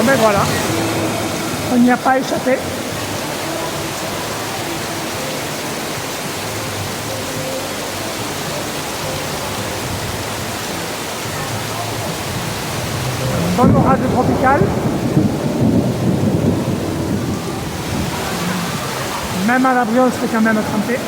Bon ben voilà, on n'y a pas échappé. Un bon orage tropical. Même à l'abri, on serait quand même trempé.